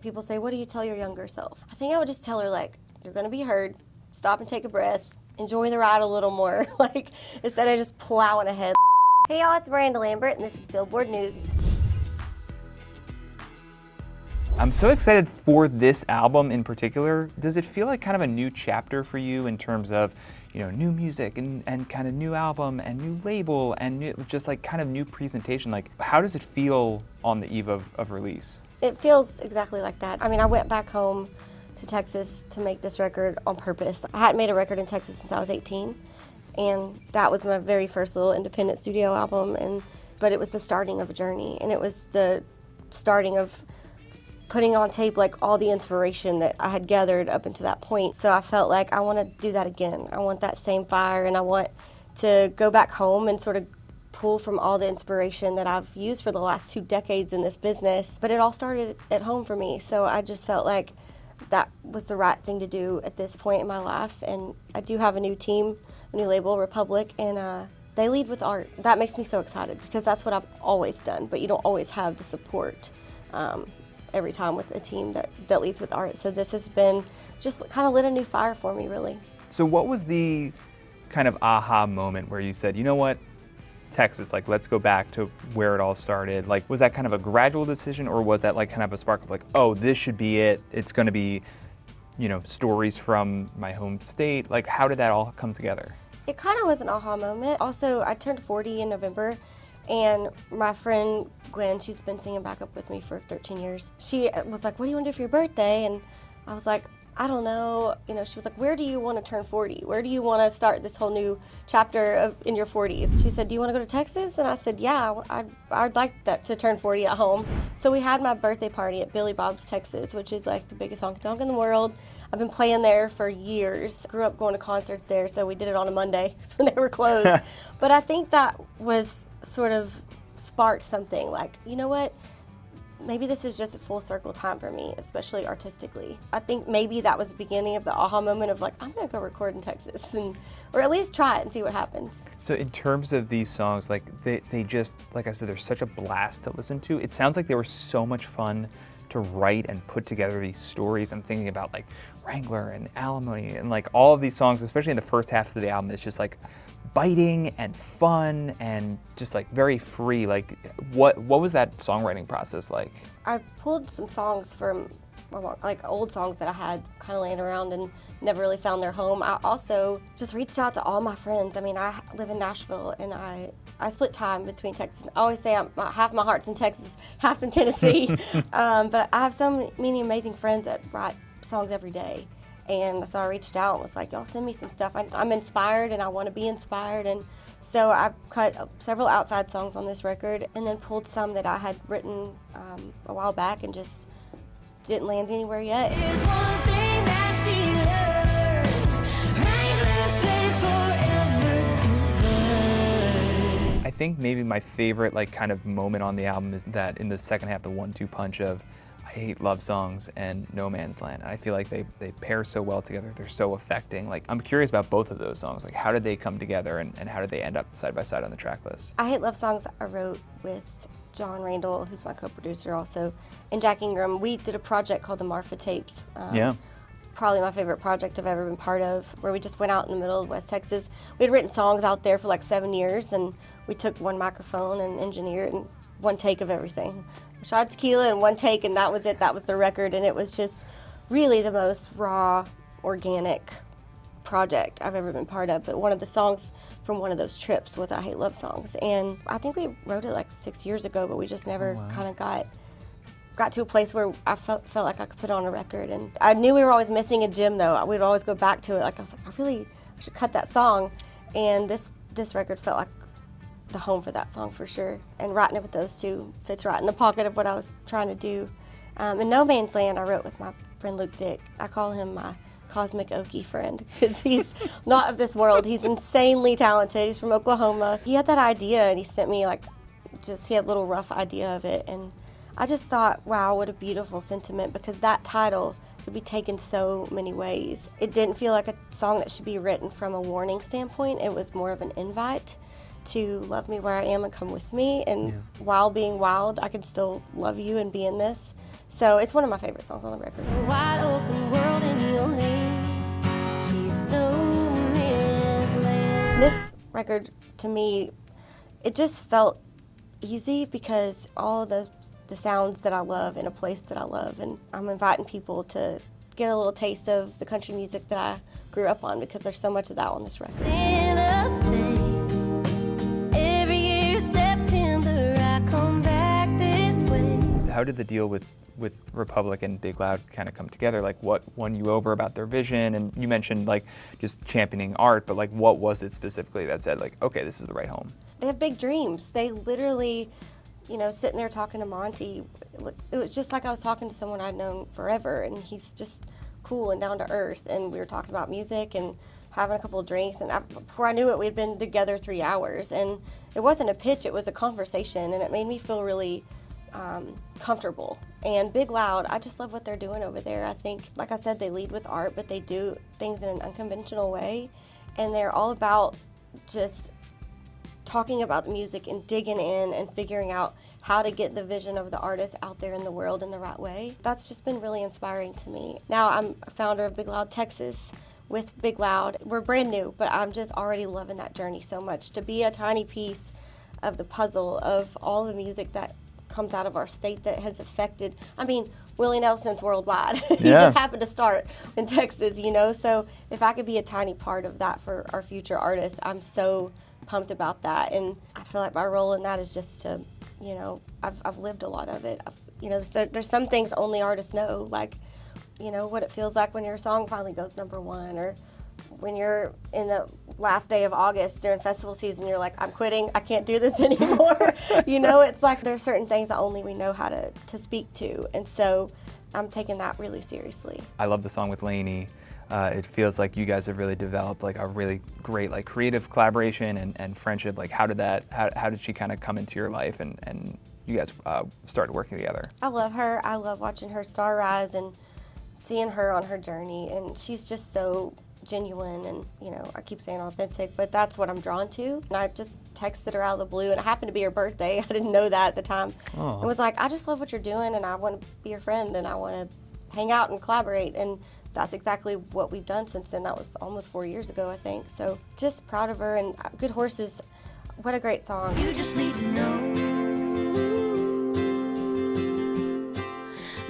People say, what do you tell your younger self? I think I would just tell her, like, you're going to be heard, stop and take a breath, enjoy the ride a little more, like, instead of just plowing ahead. Hey y'all, it's Miranda Lambert, and this is Billboard News. I'm so excited for this album in particular. Does it feel like kind of a new chapter for you in terms of, you know, new music and kind of new album and new label and just like kind of new presentation? Like, how does it feel on the eve of release? It feels exactly like that. I mean, I went back home to Texas to make this record on purpose. I hadn't made a record in Texas since I was 18, and that was my very first little independent studio album. But it was the starting of a journey, and it was the starting of putting on tape like all the inspiration that I had gathered up until that point. So I felt like I want to do that again. I want that same fire, and I want to go back home and sort of pull from all the inspiration that I've used for the last 2 decades in this business. But it all started at home for me, so I just felt like that was the right thing to do at this point in my life. And I do have a new team, a new label, Republic, and they lead with art. That makes me so excited because that's what I've always done, but you don't always have the support every time with a team that leads with art. So this has been just kind of lit a new fire for me, really. So what was the kind of aha moment where you said, you know what, Texas, like, let's go back to where it all started? Like, was that kind of a gradual decision, or was that like kind of a spark of like, oh, this should be it? It's going to be, you know, stories from my home state. Like, how did that all come together? It kind of was an aha moment. Also, I turned 40 in November, and my friend Gwen, she's been singing backup with me for 13 years. She was like, what do you want to do for your birthday? And I was like, I don't know. You know, she was like, where do you want to turn 40? Where do you want to start this whole new chapter in your 40s? She said, do you want to go to Texas? And I said, yeah, I'd like that to turn 40 at home. So we had my birthday party at Billy Bob's, Texas, which is like the biggest honky tonk in the world. I've been playing there for years. Grew up going to concerts there, so we did it on a Monday when they were closed. But I think that was sort of sparked something like, you know what? Maybe this is just a full circle time for me, especially artistically. I think maybe that was the beginning of the aha moment of like, I'm gonna go record in Texas, or at least try it and see what happens. So in terms of these songs, like they just, like I said, they're such a blast to listen to. It sounds like they were so much fun to write and put together these stories. I'm thinking about like Wrangler and Alimony and like all of these songs, especially in the first half of the album, it's just like biting and fun and just like very free. Like what was that songwriting process like? I pulled some songs from like old songs that I had kind of laying around and never really found their home. I also just reached out to all my friends. I mean, I live in Nashville, and I split time between Texas. I always say half my heart's in Texas, half's in Tennessee. But I have so many amazing friends that write songs every day. And so I reached out and was like, y'all send me some stuff. I'm inspired and I want to be inspired. And so I cut several outside songs on this record and then pulled some that I had written a while back and just didn't land anywhere yet. I think maybe my favorite like kind of moment on the album is that in the second half, the 1-2 punch of I hate love songs and No Man's Land. I feel like they pair so well together. They're so affecting. Like, I'm curious about both of those songs. Like, how did they come together and how did they end up side by side on the track list? I Hate Love Songs I wrote with John Randall, who's my co-producer also, and Jack Ingram. We did a project called the Marfa Tapes. Yeah. Probably my favorite project I've ever been part of, where we just went out in the middle of West Texas. We had written songs out there for like 7 years, and we took one microphone and engineered and one take of everything. A shot of tequila and one take, and that was it. That was the record, and it was just really the most raw, organic project I've ever been part of. But one of the songs from one of those trips was I Hate Love Songs, and I think we wrote it like 6 years ago, but we just never kind of got to a place where I felt like I could put it on a record. And I knew we were always missing a gem, though. We'd always go back to it. Like, I was like, I should cut that song. And this record felt like the home for that song for sure. And writing it with those two fits right in the pocket of what I was trying to do. And No Man's Land I wrote with my friend Luke Dick. I call him my cosmic Okie friend because he's not of this world. He's insanely talented. He's from Oklahoma. He had that idea and he sent me he had a little rough idea of it. And I just thought, wow, what a beautiful sentiment, because that title could be taken so many ways. It didn't feel like a song that should be written from a warning standpoint. It was more of an invite to love me where I am and come with me. And while being wild, I can still love you and be in this. So it's one of my favorite songs on the record. A wide open world in your hands. She's no man's land. This record, to me, it just felt easy because all of the sounds that I love in a place that I love, and I'm inviting people to get a little taste of the country music that I grew up on, because there's so much of that on this record. Every year September I come back this way. How did the deal with Republic and Big Loud kind of come together? Like, what won you over about their vision? And you mentioned like just championing art, but like what was it specifically that said like, okay, this is the right home? They have big dreams. They literally, sitting there talking to Monty, it was just like I was talking to someone I'd known forever, and he's just cool and down to earth, and we were talking about music and having a couple of drinks, and before I knew it, we'd been together 3 hours, and it wasn't a pitch, it was a conversation, and it made me feel really comfortable. And Big Loud, I just love what they're doing over there. I think, like I said, they lead with art, but they do things in an unconventional way, and they're all about just talking about the music and digging in and figuring out how to get the vision of the artist out there in the world in the right way. That's just been really inspiring to me. Now I'm a founder of Big Loud Texas with Big Loud. We're brand new, but I'm just already loving that journey so much. To be a tiny piece of the puzzle of all the music that comes out of our state that has affected, Willie Nelson's worldwide. He just happened to start in Texas, so if I could be a tiny part of that for our future artists, I'm so pumped about that. And I feel like my role in that is just to, I've lived a lot of it. So there's some things only artists know, like, what it feels like when your song finally goes #1, or when you're in the last day of August during festival season, you're like, I'm quitting, I can't do this anymore. It's like there's certain things that only we know how to speak to. And so I'm taking that really seriously. I love the song with Lainey. It feels like you guys have really developed like a really great like creative collaboration and friendship. Like how did she kind of come into your life and you guys started working together? I love her. I love watching her star rise and seeing her on her journey, and she's just so genuine and, I keep saying authentic, but that's what I'm drawn to. And I just texted her out of the blue, and it happened to be her birthday. I didn't know that at the time. It was like, I just love what you're doing, and I want to be your friend, and I want to hang out and collaborate, and that's exactly what we've done since then. That was almost 4 years ago, I think. So just proud of her, and Good Horses, what a great song. You just need to know.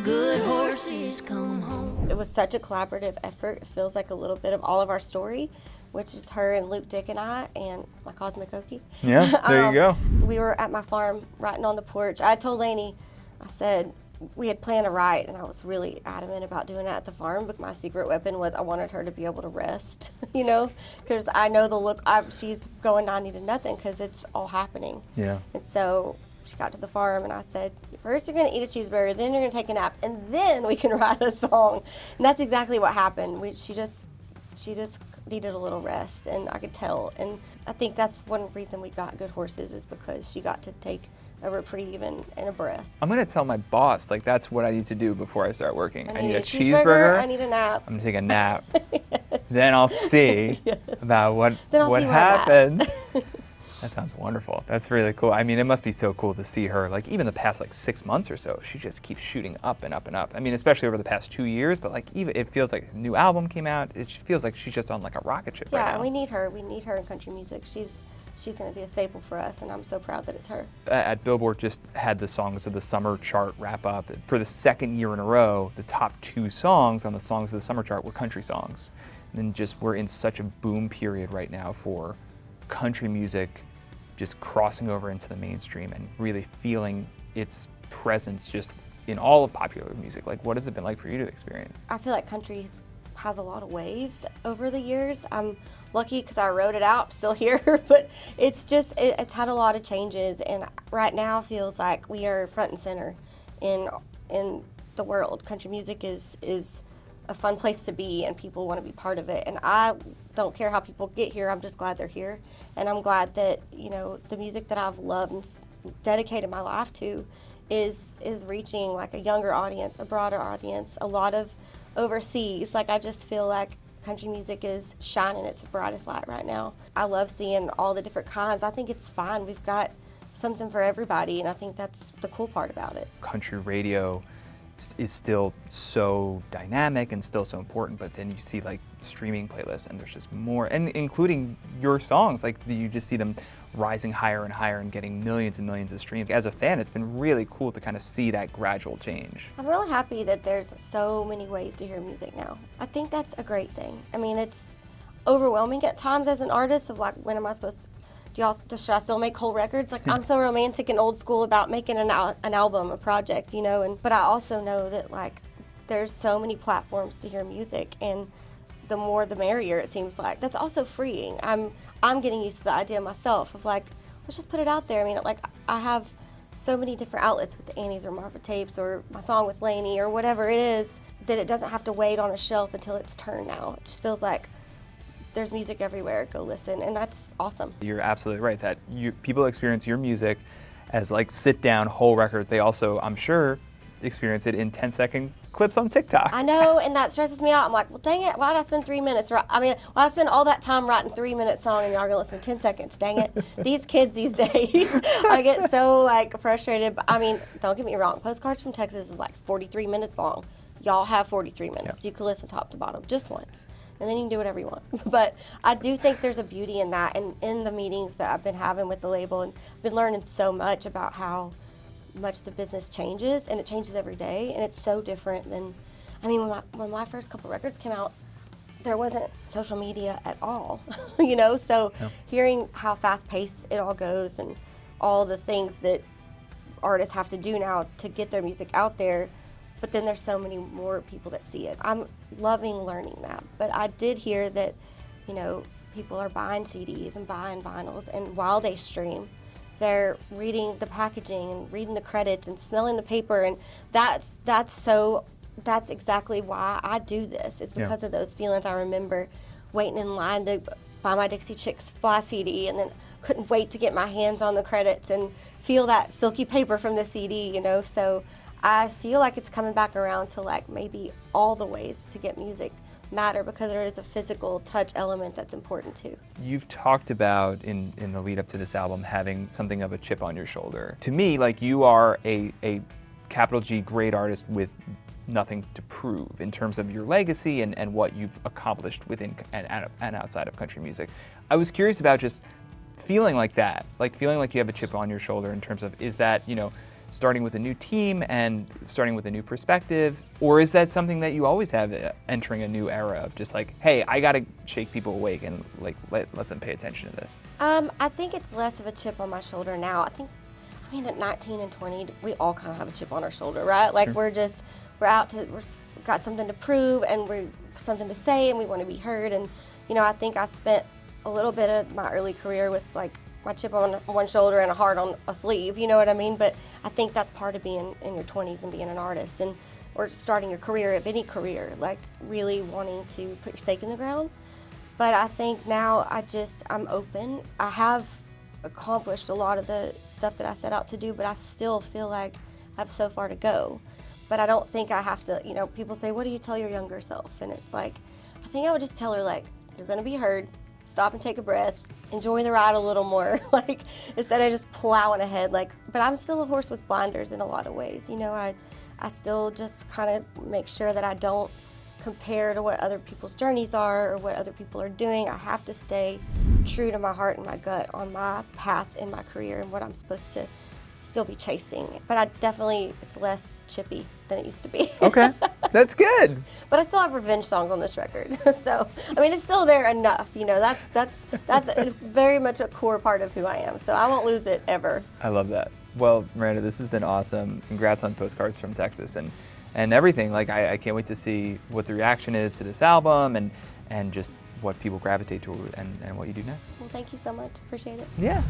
Good horses come home. It was such a collaborative effort. It feels like a little bit of all of our story, which is her and Luke Dick and I and my Cosmic Okie. Yeah, there you go. We were at my farm writing on the porch. I told Lainey, I said, we had planned to write, and I was really adamant about doing it at the farm, but my secret weapon was I wanted her to be able to rest, because I know the look, she's going 90 to nothing because it's all happening. Yeah. And so she got to the farm, and I said, first you're going to eat a cheeseburger, then you're going to take a nap, and then we can write a song. And that's exactly what happened. She just needed a little rest, and I could tell. And I think that's one reason we got Good Horses, is because she got to take a reprieve and a breath. I'm going to tell my boss, like, that's what I need to do before I start working. I need a cheeseburger. I need a nap. I'm going to take a nap. Yes. Then I'll see about what happens. That sounds wonderful. That's really cool. It must be so cool to see her, like, even the past, 6 months or so, she just keeps shooting up and up and up. Especially over the past 2 years, but, even it feels like a new album came out. It feels like she's just on, a rocket ship right now. Yeah, we need her. We need her in country music. She's going to be a staple for us, and I'm so proud that it's her. At Billboard just had the Songs of the Summer chart wrap up. For the second year in a row, the top 2 songs on the Songs of the Summer chart were country songs. And then we're in such a boom period right now for country music just crossing over into the mainstream and really feeling its presence just in all of popular music. What has it been like for you to experience? I feel like country has a lot of waves over the years. I'm lucky because I wrote it out, still here, but it's had a lot of changes, and right now feels like we are front and center in the world. Country music is a fun place to be, and people want to be part of it, and I don't care how people get here. I'm just glad they're here, and I'm glad that the music that I've loved and dedicated my life to is reaching a younger audience, a broader audience, a lot of overseas. I just feel like country music is shining its brightest light right now. I love seeing all the different kinds. I think it's fun. We've got something for everybody, and I think that's the cool part about it. Country radio is still so dynamic and still so important, but then you see like streaming playlists and there's just more, and including your songs, like you just see them rising higher and higher and getting millions and millions of streams. As a fan, it's been really cool to kind of see that gradual change. I'm really happy that there's so many ways to hear music now. I think that's a great thing. I mean, it's overwhelming at times as an artist of like, when am I supposed to, should I still make whole records? Like, I'm so romantic and old school about making an album, a project, you know, but I also know that like there's so many platforms to hear music, and the more the merrier, it seems like. That's also freeing. I'm getting used to the idea myself of like, let's just put it out there. I mean, like, I have so many different outlets with the Annie's or Marfa tapes or my song with Lainey or whatever it is, that it doesn't have to wait on a shelf until it's turned now. It just feels like there's music everywhere. Go listen, and that's awesome. You're absolutely right that people experience your music as like sit-down whole records. They also, I'm sure, experience it in 10-second clips on TikTok. I know, and that stresses me out. I'm like, well, dang it, why did I spend 3 minutes? I mean, why did I spend all that time writing 3-minute song and y'all are gonna listen to 10 seconds? Dang it. These kids these days, I get so like frustrated. But, I mean, don't get me wrong, Postcards from Texas is like 43 minutes long. Y'all have 43 minutes. You can listen top to bottom just once, and then you can do whatever you want. But I do think there's a beauty in that, and in the meetings that I've been having with the label, and I've been learning so much about how much the business changes, and it changes every day, and it's so different than, I mean, when my first couple records came out, there wasn't social media at all, you know, so hearing how fast-paced it all goes and all the things that artists have to do now to get their music out there, but then there's so many more people that see it. I'm loving learning that, but I did hear that, you know, people are buying CDs and buying vinyls, and while they stream, they're reading the packaging and reading the credits and smelling the paper, and that's exactly why I do this. It's because of those feelings. I remember waiting in line to buy my Dixie Chicks Fly CD, and then couldn't wait to get my hands on the credits and feel that silky paper from the CD, you know. So I feel like it's coming back around to like maybe all the ways to get music matter, because there is a physical touch element that's important too. You've talked about in the lead up to this album having something of a chip on your shoulder. To me, like, you are a capital G great artist with nothing to prove in terms of your legacy and what you've accomplished within and outside of country music. I was curious about just feeling like that, like feeling like you have a chip on your shoulder in terms of, is that, you know, starting with a new team and starting with a new perspective, or is that something that you always have entering a new era of just like, hey, I gotta shake people awake and like let them pay attention to this? I think it's less of a chip on my shoulder now. I mean, at 19 and 20, we all kind of have a chip on our shoulder, right? Like, we've got something to prove, and we're something to say, and we want to be heard. And, you know, I think I spent a little bit of my early career with like my chip on one shoulder and a heart on a sleeve, you know what I mean? But I think that's part of being in your 20s and being an artist, and or starting your career, of any career, like really wanting to put your stake in the ground. But I think now I'm open. I have accomplished a lot of the stuff that I set out to do, but I still feel like I have so far to go. But I don't think I have to, you know, people say, what do you tell your younger self? And it's like, I think I would just tell her, like, you're gonna be heard, stop and take a breath, enjoy the ride a little more, like, instead of just plowing ahead. Like, but I'm still a horse with blinders in a lot of ways, you know. I still just kind of make sure that I don't compare to what other people's journeys are or what other people are doing. I have to stay true to my heart and my gut on my path in my career and what I'm supposed to still be chasing. But it's less chippy than it used to be. Okay, that's good. But I still have revenge songs on this record. So, I mean, it's still there enough, you know. That's very much a core part of who I am. So I won't lose it ever. I love that. Well, Miranda, this has been awesome. Congrats on Postcards from Texas and everything. Like, I can't wait to see what the reaction is to this album and just what people gravitate toward and what you do next. Well, thank you so much. Appreciate it. Yeah.